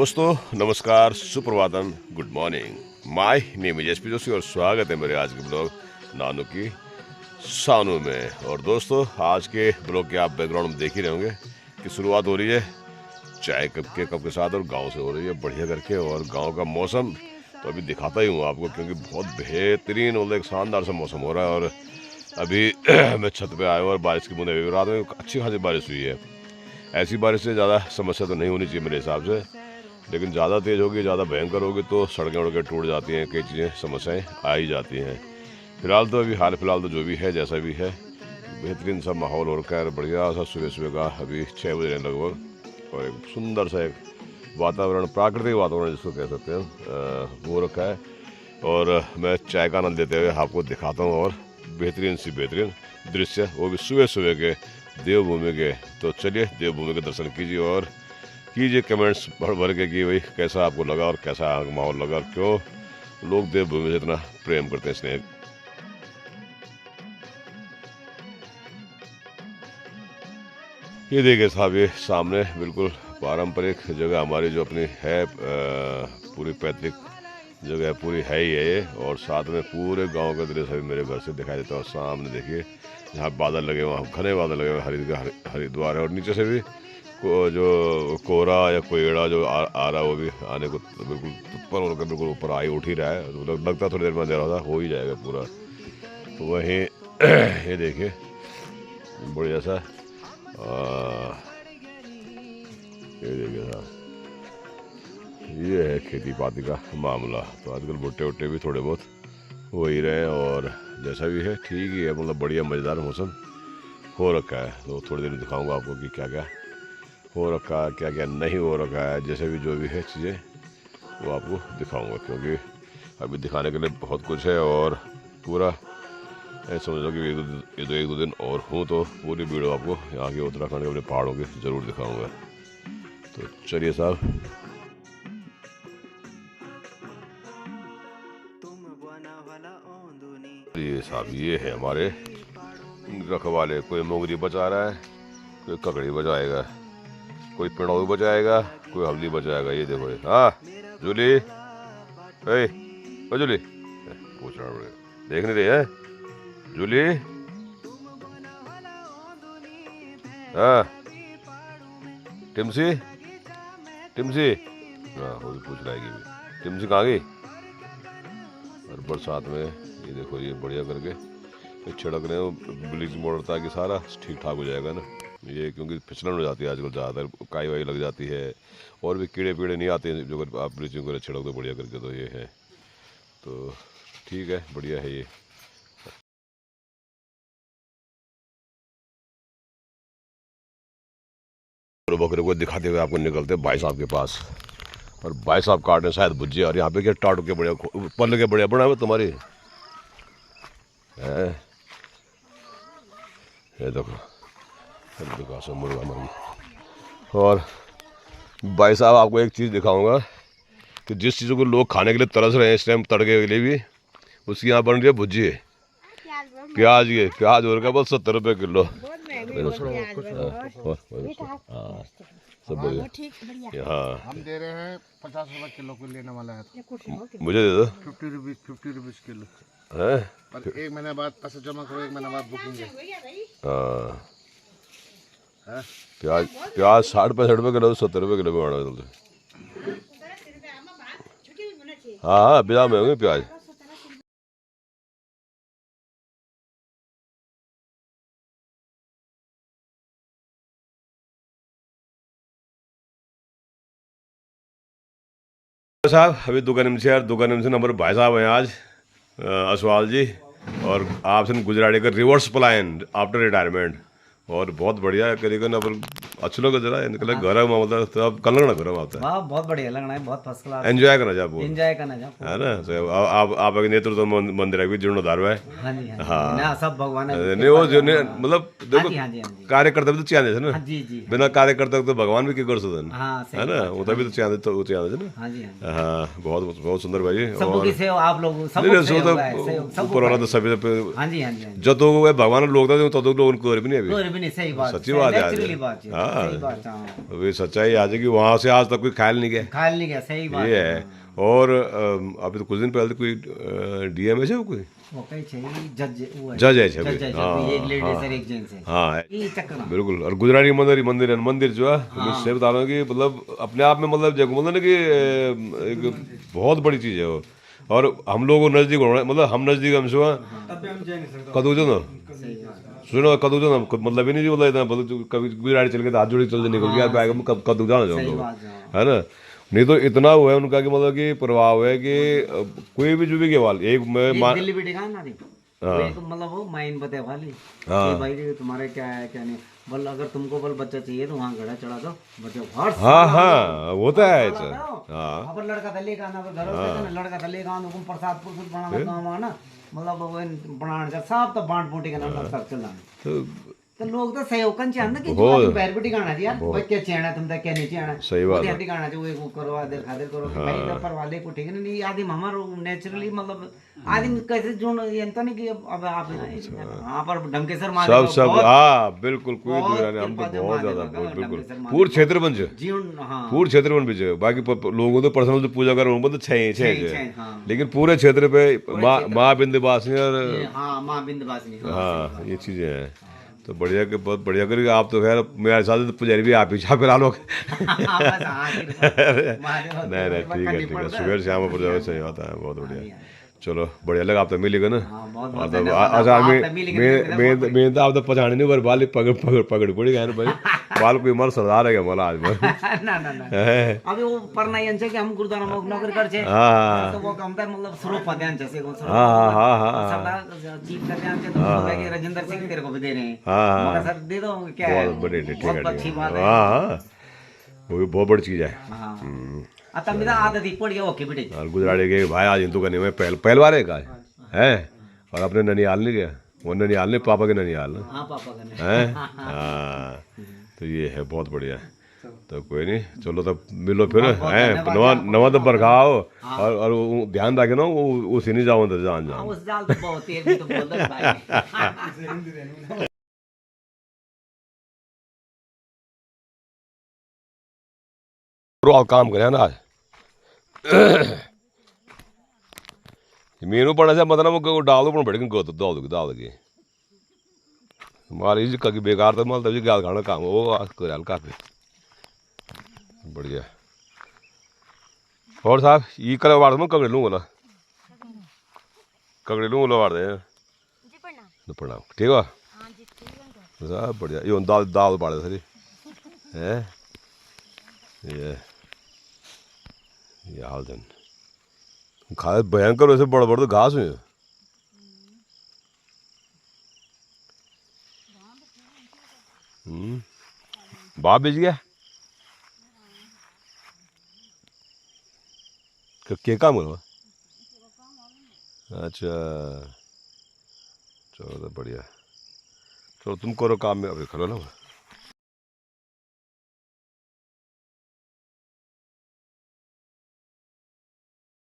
दोस्तों नमस्कार, सुप्रभातम, good morning. My name is SP Joshi और स्वागत है मेरे आज के ब्लॉग नानू की सानू में। और दोस्तों आज के ब्लॉग के आप बैकग्राउंड में देख ही रहे होंगे कि शुरुआत हो रही है चाय कप के साथ और गांव से हो रही है बढ़िया करके। और गांव का मौसम तो अभी दिखाता ही हूँ आपको, क्योंकि बहुत बेहतरीन और एक शानदार सा मौसम हो रहा है। और अभी मैं छत पे आया हूँ और बारिश की बूंदें हुई, रात में अच्छी खासी बारिश हुई है। ऐसी बारिश से ज़्यादा समस्या तो नहीं होनी चाहिए मेरे हिसाब से, लेकिन ज़्यादा तेज़ होगी, ज़्यादा भयंकर होगी तो सड़कें उड़कें टूट जाती हैं, कई चीज़ें समस्याएं आ ही जाती हैं। फिलहाल तो अभी हाल फिलहाल तो जो भी है जैसा भी है बेहतरीन सा माहौल हो रखा है, बढ़िया सा सुबह सुबह का अभी 6 बजे लगभग। और एक सुंदर सा एक वातावरण, प्राकृतिक वातावरण जिसको कह सकते हैं वो रखा है। और मैं चाय का आनंद लेते हुए आपको दिखाता हूँ और बेहतरीन सी बेहतरीन दृश्य, वो भी सुबह सुबह के देवभूमि के। तो चलिए देवभूमि के दर्शन कीजिए और कीजिए कमेंट्स भर भर के कि भाई कैसा आपको लगा और कैसा माहौल लगा और क्यों लोग देवभूमि से इतना प्रेम करते हैं, स्नेह। ये देखिए साहब, ये सामने बिल्कुल पारंपरिक जगह हमारी जो अपनी है, पूरी पैतृक जगह पूरी है ही है ये। और साथ में पूरे गांव का दृश्य अभी मेरे घर से दिखाई देता है। और सामने देखिए जहाँ बादल लगे हुए, वहाँ घने बादल लगे हुए, हरिद्वार है। और नीचे से भी जो कोहरा या कोयड़ा जो आ रहा है वो भी आने को बिल्कुल तत्पर होकर बिल्कुल ऊपर आई उठ ही रहा है। तो लगता थोड़ी देर में अंधेरा होता हो ही जाएगा पूरा। तो वहीं ये देखिए बढ़िया सा ये देखिए साहब, ये है खेती पाती का मामला। तो आजकल भुट्टे वुट्टे भी थोड़े बहुत हो ही रहे हैं और जैसा भी है ठीक ही है, मतलब बढ़िया मज़ेदार मौसम हो रखा है। तो थोड़ी देर में दिखाऊंगा आपको कि क्या क्या हो रखा है, क्या क्या नहीं हो रखा है। जैसे भी जो भी है चीज़ें वो आपको दिखाऊंगा, क्योंकि अभी दिखाने के लिए बहुत कुछ है। और पूरा समझ लो कि एक दो दिन और हूँ तो पूरी वीडियो आपको यहाँ के उत्तराखंड के अपने पहाड़ों की ज़रूर दिखाऊंगा। तो चलिए साहब, ये साहब ये है हमारे रखवाले। कोई मोगरी बजा रहा है, कोई ककड़ी बजाएगा, कोई पिड़ौती बजाएगा, कोई हवली बजाएगा। ये देखो, हाँ जूली, जूली पूछ रहा हूँ, देख नहीं रही है जूली? हाँ टिमसी, टिमसी, हाँ वो भी पूछ रही है, टिमसी कहाँ गई? और बरसात में ये देखो ये बढ़िया करके छिड़क रहे हो ब्लीचिंग पाउडर, ताकि सारा ठीक ठाक हो जाएगा ना ये। क्योंकि फिसलन हो जाती है आजकल, ज़्यादातर काई वाई लग जाती है और भी कीड़े पीड़े नहीं आते हैं जो आप ब्लीचिंग कर छिड़क दो बढ़िया करके। तो ये है, तो ठीक है, बढ़िया है ये। बकरे को दिखाते हुए आपको निकलते भाई साहब के पास, और भाई साहब काट रहे शायद भुजिया। और यहाँ पे क्या टाटू के बढ़िया पल के बढ़िया बना हुआ तुम्हारी है। ये देखो सब मुर्गा मुर्गी। और भाई साहब आपको एक चीज़ दिखाऊंगा कि जिस चीज़ों को लोग खाने के लिए तरस रहे हैं इस टाइम, तड़के के लिए भी, उसकी यहाँ बन रही है भुजी। प्याज, ये प्याज हो रहा है बस 70 रुपये किलो। हाँ सब बढ़िया। हाँ हम दे रहे हैं 50 रुपये किलो को, लेने वाला है मुझे दे दो 50 रुपये किलो है। पर एक महीने बाद पैसे जमा करो, एक महीने बाद बुकिंग है। हाँ प्याज 60-65 रुपये किलो, 70 रुपये किलो में चलते। हाँ हाँ बाजार में होंगे प्याज। साहब अभी दुकान से यार, दुकान से नंबर भाई साहब हैं आज असवाल जी, और आपसे गुजराती का रिवर्स प्लान आफ्टर रिटायरमेंट। और बहुत बढ़िया करीबन अपन अच्छे लोग जरा निकले घर मतलब तो अब कल लगना घर आता वाह बहुत बढ़िया लगना है, बहुत फर्स्ट क्लास एंजॉय करना जा पूरा, एंजॉय करना जा है ना। तो आप एक नेतृत्व मंदिर है भी जीर्णोद्धार है। हाँ जी हाँ ना, सब भगवान नहीं वो जो मतलब देखो कार्यकर्ता भी तो चाहिए ना, जी जी बिना कार्यकर्ता तो भगवान भी क्या कर सकते हैं, हाँ है ना। वो तभी तो चाहिए, तो चाहिए ना। हाँ जी हाँ बहुत बहुत सुंदर भाई। सबकी सेवा आप लोग सब ऊपर वाला तो सभी हाँ जी हाँ जी जो तो भगवान लोग तो लोग उनको भी नहीं, अभी भी नहीं, सही बात, सच्ची बात है। नेचुरली बात है। हाँ सही बात, हाँ। अभी सच्चाई आज है कि वहाँ से आज तक कोई ख्याल नहीं गया, ख्याल नहीं गया, सही बात ये है। और अभी तो कुछ दिन पहले तो कोई डीएम है कोई वो कई छे जज वो जज है जज है, हाँ, एक लेडीज और एक जेंट्स है, हाँ ये चक्कर ना। बिल्कुल। और गुजराती मंदिर जो है मैं से बता रहा हूँ कि मतलब अपने आप में मतलब जगह मतलब ना कि एक बहुत बड़ी चीज़ है वो। और हम लोग को नज़दीक होना मतलब हम नज़दीक हमसे वहाँ कदू जो ना सुनो कदू जो ना मतलब ही नहीं जी मतलब इतना मतलब कभी गुजराती चल के हाथ जोड़ी चल निकल गया बैग में कब कदू जाना चाहूँ है ना। नहीं तो इतना हुआ है उनका कि मतलब कि प्रभाव है कि कोई भी जो भी केवल एक मैं दिल्ली बेटी का ना एक मतलब वो माइन बते वाली हाँ। भाई तुम्हारे क्या है क्या नहीं, बल अगर तुमको बल बच्चा चाहिए तो वहाँ घड़ा चढ़ा दो बच्चा हाँ हाँ होता है ऐसा हाँ। अब लड़का तले का ना घर ना लड़का तले का ना प्रसाद पुर कुछ बनाना काम ना मतलब वो बनाने सब तो बांट बूटी का नाम सब चलाने तो लोग तो सहयोग चाहते ना कि जो पैर भी टिकाना चाहिए यार भाई क्या चेहरा तुम क्या नहीं चेहरा सही बात है टिकाना चाहिए वो करो आदर खादर करो भाई तो पर वाले को ठीक है नहीं आदि हमारा नेचुरली मतलब आदमी कैसे जो ये तो नहीं कि अब आप वहां पर ढमकेसर मार सब हाँ बिल्कुल कोई दूर नहीं हम तो बहुत ज्यादा बिल्कुल पूरे क्षेत्र बन पूरे क्षेत्र बन बीजे बाकी लोगों तो पर्सनल जो पूजा करो तो छह लेकिन पूरे क्षेत्र पे माँ बिंदवासिनी और माँ बिंदवासिनी हाँ ये चीजें हैं। तो बढ़िया के बहुत बढ़िया करेंगे आप तो खैर मेरे साथ तो पुजारी भी आप ही छापे ला लोग नहीं ठीक है सुबह शाम पर सही होता है बहुत बढ़िया। चलो बढ़िया लगा आप तो मिलेगा ना अच्छा मैं तो आप तो पछाड़ी नहीं पर बाल पकड़ पड़ी गए भाई बाल कोई मर सरदार है मला आज मर अभी वो परना यांचे कि हम गुरुद्वारा में नौकरी कर छे हां तो वो काम तर मतलब स्वरूप पद्यान से को हां सरदार चीफ कर ध्यान से तो बोला कि राजेंद्र सिंह तेरे को भी दे रहे हैं हां मगर सर दे दो क्या है बहुत बढ़िया ठीक है अच्छी बात है हां वो भी बहुत बड़ी चीज है। हां आता मेरा आदत ही पड़ गया ओके बेटे और गुजराती के भाई आज हिंदू का नहीं मैं पहलवान का है और अपने ननियाल नहीं गया वो ननियाल नहीं पापा के ननियाल ना हाँ पापा का है हाँ तो ये है बहुत बढ़िया। तो कोई नहीं चलो तब मिलो फिर है नवा तो बरखाओ और ध्यान रखे ना वो उसी नहीं जाओ तो जान जाओ उस जाल तो बहुत तेज तो बोल दो भाई काम करे ना आज मीनू पढ़ने से मतलब वो डाल दो पड़ गो तो दाल के मारी जी कभी बेकार तो माल तभी गाल खाना काम वो कर हल्का पे बढ़िया। और साहब ये कल वाड़ दो कगड़े लूँगा ना कगड़े लूँगा वाड़ दे प्रणाम ठीक है साहब बढ़िया ये दाल पाड़ दे सरी है ये हाल दिन खा भयंकर वैसे बड़ बड़ तो घास हुए बाप बेच गया क्या काम करो अच्छा चलो तो बढ़िया चलो तुम करो काम में अभी खलो ना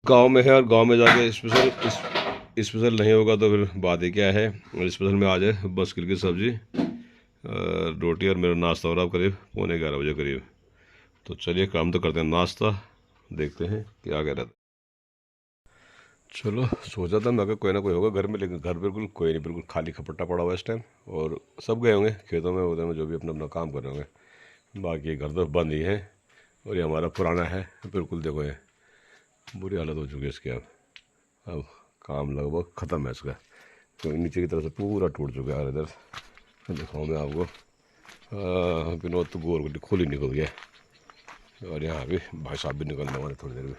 गांव में है और गांव में जाके स्पेशल नहीं होगा तो फिर बात ही क्या है। और स्पेशल में आ जाए बस्किल की सब्ज़ी रोटी और मेरा नाश्ता हो रहा करीब 11:15 बजे करीब। तो चलिए काम तो करते हैं नाश्ता देखते हैं क्या कह रहा था। चलो सोचा था मैं कोई ना कोई होगा घर में लेकिन घर बिल्कुल कोई नहीं बिल्कुल खाली खपट्टा पड़ा हुआ इस टाइम और सब गए होंगे खेतों में उधर में जो भी अपना अपना काम कर रहे होंगे बाकी घर तो बंद ही है। और ये हमारा पुराना है बिल्कुल देखो ये बुरी हालत हो चुकी है इसकी अब काम लगभग ख़त्म है इसका। तो नीचे की तरफ से पूरा टूट चुका है इधर दिखाऊँ मैं आपको विनोद तो गोर गुड्डी खोली निकल गया और यहाँ भी भाई साहब भी निकलने वाले थोड़ी देर में।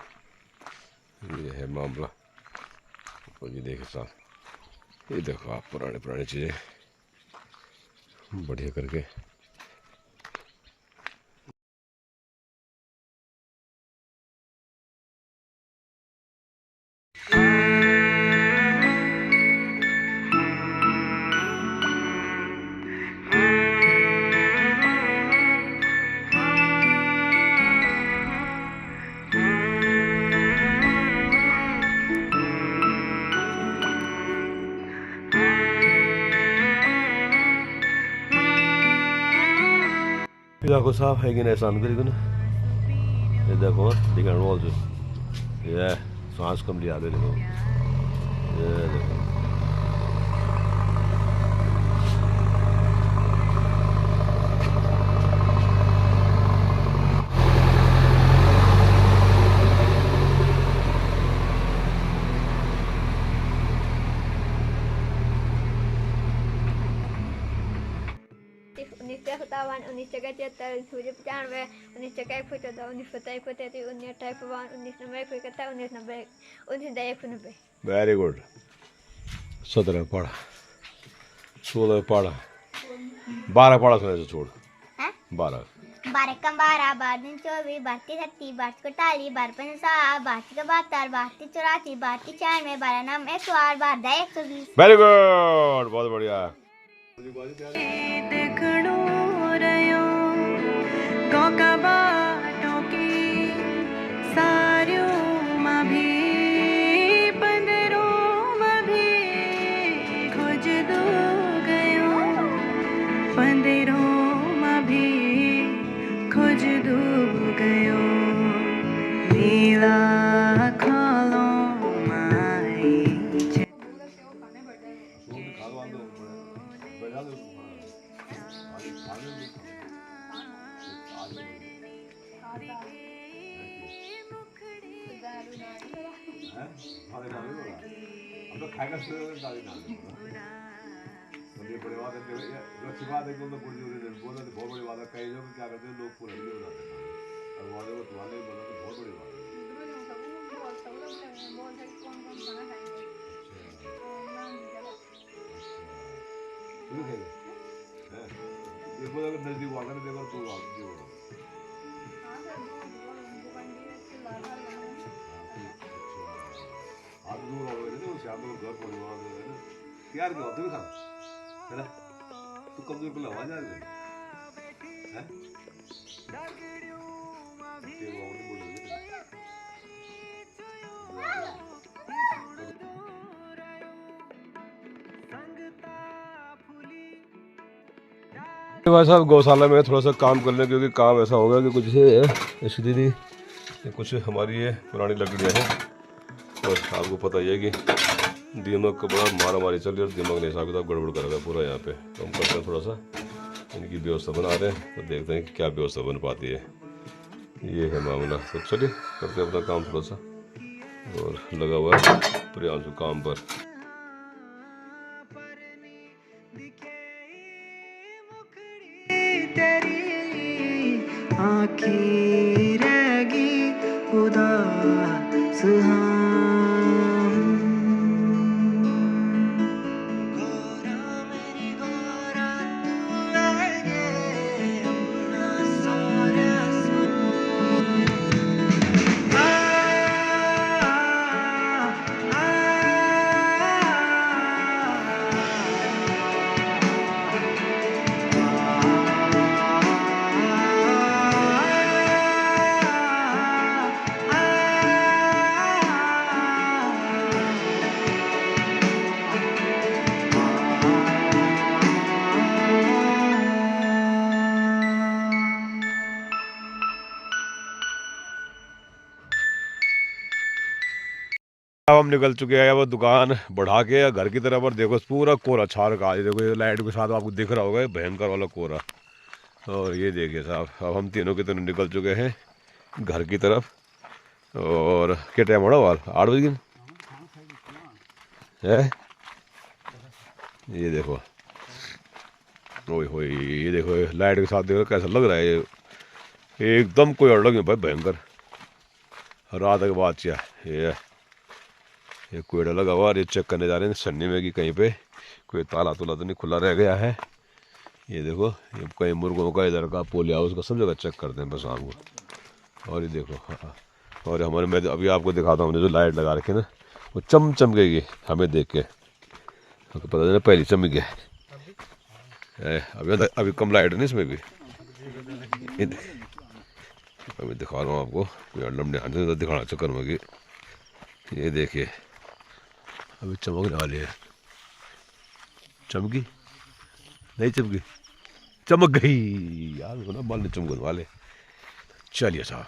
ये है मामला और ये देखिए साहब ये देखो आप पुरानी चीज़ें बढ़िया करके देखो साहब है कि नहीं सान करी ना ये देखो दिखा रोल जो ये सांस कम लिया देखो ये देखो उन्नीस सौ सत्तावन 1973 1995 1991 1991 वेरी गुड 17 पढ़ा 16 पढ़ा 12 पढ़ा सुना छोड़ 12 12 कम 12 12 दिन 24 32 36 32 41 12 50 62 72 32 84 32 96 12 9 108 12 120 वेरी गुड बहुत बढ़िया देखणो रयो गौका बाटों की सारियों में भी पंदरों में भी खोज दो गयो पंदरों में भी खोज दो गयो लीला खालो माई बहुत बड़ी बात है कई लोग क्या करते हैं लोग पूरा नहीं बनाते और वाले को तुम्हारे बोला तो बहुत बड़ी बात है ये बोला कि नजदीक वाला ने देखो तो आप जो आप दूर हो गए तो शाम को घर परिवार में है ना यार क्या होता है खाना है ना तो कमजोर को लगा जा रहे हैं ये वो नहीं बोल रहे भाई साहब गौशाला में थोड़ा सा काम कर लें क्योंकि काम ऐसा होगा कि कुछ ऐसी दीदी कुछ हमारी ये पुरानी लकड़ियाँ हैं और आपको पता ही है कि दिमाग का बड़ा मारा मारी चल रही है और दिमाग ने हिसाब किताब गड़बड़ कर रहा है पूरा यहाँ पे तो हम करते हैं थोड़ा सा इनकी व्यवस्था बना रहे हैं तो देखते हैं कि क्या व्यवस्था बन पाती है ये है मामला तो चलिए करते हैं अपना काम थोड़ा सा और लगा हुआ है प्रियांशु काम पर तेरी आँखें रहेगी उदास अब हम निकल चुके हैं वो दुकान बढ़ा के घर की तरफ और देखो पूरा कोहरा छा रखा है देखो ये लाइट के साथ आपको दिख रहा होगा ये भयंकर वाला कोहरा और ये देखिए साहब अब हम तीनों के तीनों निकल चुके हैं घर की तरफ और क्या टाइम हो रहा है 8 बजे है ये देखो ओए होए ये देखो लाइट के साथ देखो कैसा लग रहा है ये एकदम कोई और लगे भाई भयंकर रात के बाद क्या ये कोयड़ा लगा हुआ और ये चेक करने जा रहे हैं सन्नी में कि कहीं पे कोई ताला तुला तो नहीं खुला रह गया है ये देखो ये कहीं मुर्गों का इधर का पोलिया हाउस का सब जगह चेक करते हैं बस शाम को और ये देखो और हमारे मैं अभी आपको दिखाता हूँ जो लाइट लगा रखी है ना वो चमकेगी हमें देख के पता चला पहली चमक गया अभी कम लाइट नहीं इसमें भी अभी दिखा रहा हूँ आपको लंबे हाथ से दिखाना चक्कर में कि ये देखिए अभी चमकने वाली है चमकी नहीं चमकी चमक गई यार, ना बाल चमकने वाले। चलिए साहब।